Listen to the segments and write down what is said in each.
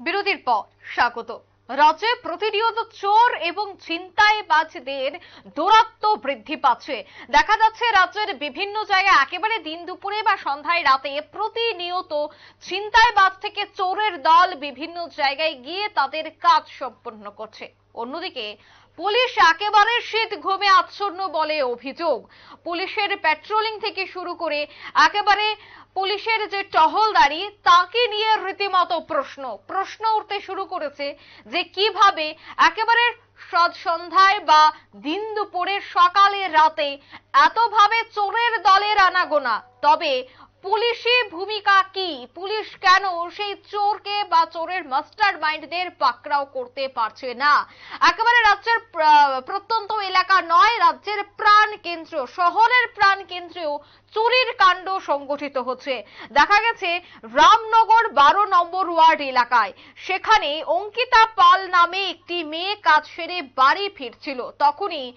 বিরতির পর স্বাগত। রাজ্যে প্রতিনিয়ত চোর এবং ছিনতাইবাজদের দৌরাত্ম্য বৃদ্ধি পাচ্ছে। দেখা যাচ্ছে রাজ্যের বিভিন্ন জায়গায় একেবারে দিন দুপুরে বা সন্ধ্যায় রাতে প্রতিনিয়ত ছিনতাইবাজ থেকে চোরের দল বিভিন্ন জায়গায় গিয়ে তাদের কাজ সম্পন্ন করছে। অন্যদিকে পুলিশ একেবারে শীত ঘুমে আচ্ছন্ন বলে অভিযোগ। পুলিশের পেট্রোলিং থেকে শুরু করে একেবারে পুলিশের যে টহলদারি তাকে নিয়ে রীতিমতো প্রশ্ন উঠতে শুরু করেছে যে কিভাবে একেবারে সন্ধ্যায় বা দিন দুপুরে সকালে রাতে এতভাবে চোরের দলের আনাগোনা। তবে পুলিশি ভূমিকা কি? পুলিশ কেন সেই চোরকে বা চোরের মাস্টার মাইন্ডদের পাকড়াও করতে পারছে না? একেবারে রাজ্যের প্রত্যন্ত এলাকা নয়, রাজ্যের প্রাণ কেন্দ্র, শহরের প্রাণ কেন্দ্রেও চুরির কাণ্ড সংগঠিত হচ্ছে। দেখা গেছে রামনগর 12 নম্বর ওয়ার্ড এলাকায়, সেখানে অঙ্কিতা পাল নামে একটি মেয়ে কাজ সেরে বাড়ি ফিরছিল, তখনই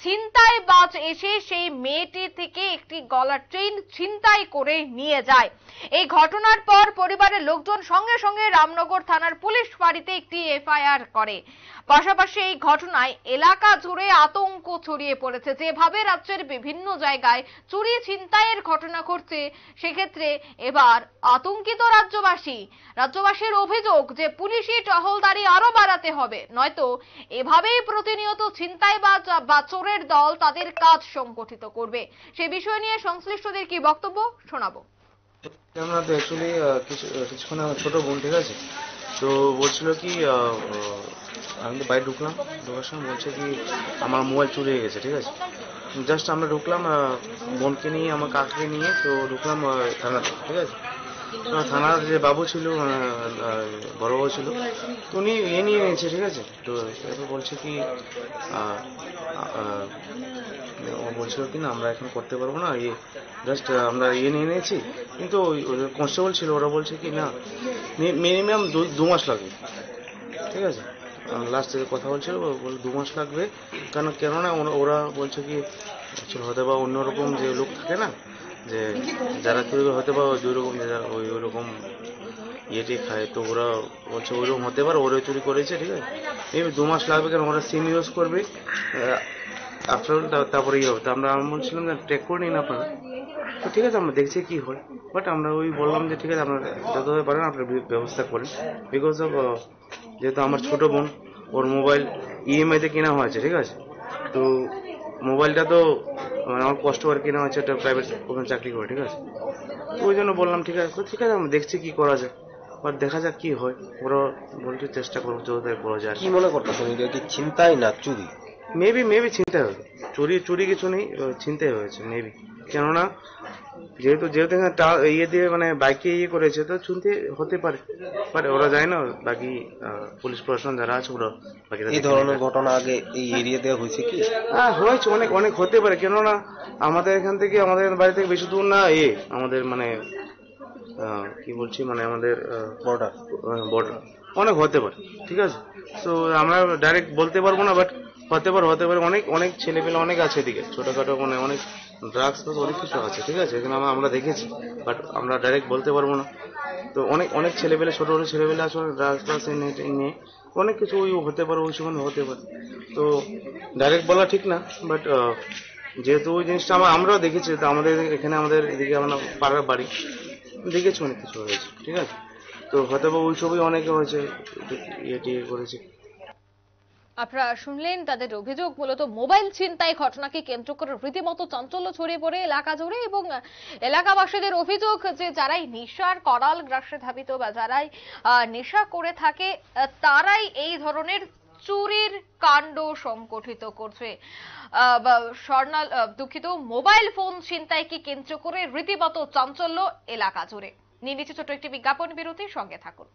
ছিনতাইবাজ এসে সেই মেয়েটি থেকে একটি গলার চেইন ছিনতাই করে নিয়ে যায়। এই ঘটনার পর পরিবারের লোকজন সঙ্গে সঙ্গে রামনগর থানার পুলিশ ফাঁড়িতে একটি এফআইআর করে। পাশাপাশি এই ঘটনায় এলাকা জুড়ে আতঙ্ক ছড়িয়ে পড়েছে। যেভাবে রাজ্যের বিভিন্ন জায়গায় চুরি ছিনতাইয়ের ঘটনা ঘটছে, সেক্ষেত্রে এবার আতঙ্কিত রাজ্যবাসীর অভিযোগ যে পুলিশি টহলদারি আরো বাড়াতে হবে, নয়তো এভাবেই প্রতিনিয়ত ছিনতাইবাজ বা চোরের দল তাদের কাজ সংগঠিত করবে। সে বিষয় নিয়ে সংশ্লিষ্টদের কি বক্তব্য শোনাবো। আমরা তো অ্যাকচুয়ালি কিছুক্ষণ আমার ছোট বোন, ঠিক আছে, তো বলছিল কি আমি তো বাইরে ঢুকলাম, ঢোকার সময় বলছে কি আমার মোবাইল চুরি হয়ে গেছে, ঠিক আছে। জাস্ট আমরা ঢুকলাম বোনকে নিয়ে, আমার কাকে নিয়ে, তো ঢুকলাম থানাতে, ঠিক আছে। থানার যে বাবু ছিল, বড় বাবু ছিল, তো উনি নিয়ে নিয়েছে, ঠিক আছে। তো এরপর বলছে কি ও বলছিল কি না আমরা এখন করতে পারবো না, জাস্ট আমরা নিয়ে নিয়েছি। কিন্তু কনস্টেবল ছিল, ওরা বলছে কি না মিনিমাম 2 মাস লাগবে, ঠিক আছে। লাস্ট থেকে কথা বলছিল, 2 মাস লাগবে। কেননা ওরা বলছে কি হয়তো বা অন্যরকম যে লোক থাকে না, যে যারা চুরি হতে পারে দুই রকম, ওই রকম ইয়েটি খায়, তো ওরা বলছে ওইরকম হতে পারে, ওরা চুরি করেছে, ঠিক আছে। এই 2 মাস লাগবে, কেন ওরা সিম ইউজ করবে আফটার তারপরে ইয়ে হবে। তো আমরা বলছিলাম যে ট্রেক করে নিন আপনারা, তো ঠিক আছে আমরা দেখছি কি হয়। বাট আমরা ওই বললাম যে ঠিক আছে আপনারা যতভাবে পারেন আপনার ব্যবস্থা করেন, বিকজ অফ যেহেতু আমার ছোট বোন, ওর মোবাইল ইএমআইতে কেনা হয়েছে, ঠিক আছে। তো মোবাইলটা তো মানে আমার কষ্ট করে কেনা হয়েছে, একটা প্রাইভেট ওখানে চাকরি করে, ঠিক আছে। তো ওই জন্য বললাম ঠিক আছে আমরা দেখছি কি করা যায়, বাট দেখা যাক কি হয়। ওরা বলতে চেষ্টা করবো যতটা করা যায়। কি মনে করতেছেন এটা কি ছিনতাই না চুরি? মেবি ছিনতাই হবে, চুরি কিছু নেই, ছিনতাই হয়েছে মেবি। কেননা যেহেতু এখানে ইয়ে দিয়ে মানে বাইকে ইয়ে করেছে, তো শুনতে হতে পারে, বাট ওরা যায় না। বাকি পুলিশ প্রশাসন যারা আছে ওরা বাকি এই ধরনের ঘটনা আগে এই এরিয়াতে হয়েছে কি? হয়েছে, অনেক হতে পারে। কেননা আমাদের এখান থেকে, আমাদের বাড়ি থেকে বেশি দূর না আমাদের মানে কি বলছি মানে আমাদের বর্ডার অনেক হতে পারে, ঠিক আছে। তো আমরা ডাইরেক্ট বলতে পারবো না, বাট হতে পারে। অনেক ছেলেপেলে অনেক আছে এদিকে, ছোটখাটো মানে অনেক ড্রাগস অনেক কিছু আছে, ঠিক আছে। এখানে আমরা দেখেছি, বাট আমরা ডাইরেক্ট বলতে পারবো না। তো অনেক ছেলেপেলে, ছোট ছেলেপেলে আছে, ড্রাগস নিয়ে অনেক কিছু ওই হতে পারে, ওই সময় হতে পারে। তো ডাইরেক্ট বলা ঠিক না, বাট যেহেতু ওই জিনিসটা আমরাও দেখেছি, তো আমাদের এখানে আমাদের এদিকে আমরা পাড়ার বাড়ি দেখেছি, অনেক কিছু হয়েছে, ঠিক আছে। তো হয়তো ওই ছবি অনেকে হয়েছে, ইয়ে করেছে। আপনারা শুনলেন তাদের অভিযোগ। মূলত মোবাইল ছিনতাই ঘটনাকে কেন্দ্র করে রীতিমতো চাঞ্চল্য ছড়িয়ে পড়ে এলাকা জুড়ে, এবং এলাকাবাসীদের অভিযোগ যে যারাই নেশার করাল গ্রাসে ধাবিত বা যারাই নেশা করে থাকে, তারাই এই ধরনের চুরির কাণ্ড সংগঠিত করছে। দুঃখিত, মোবাইল ফোন ছিনতাইকে কেন্দ্র করে রীতিমতো চাঞ্চল্য এলাকা জুড়ে। নিয়ে নিচ্ছে ছোট একটি বিজ্ঞাপন বিরতি, সঙ্গে থাকুন।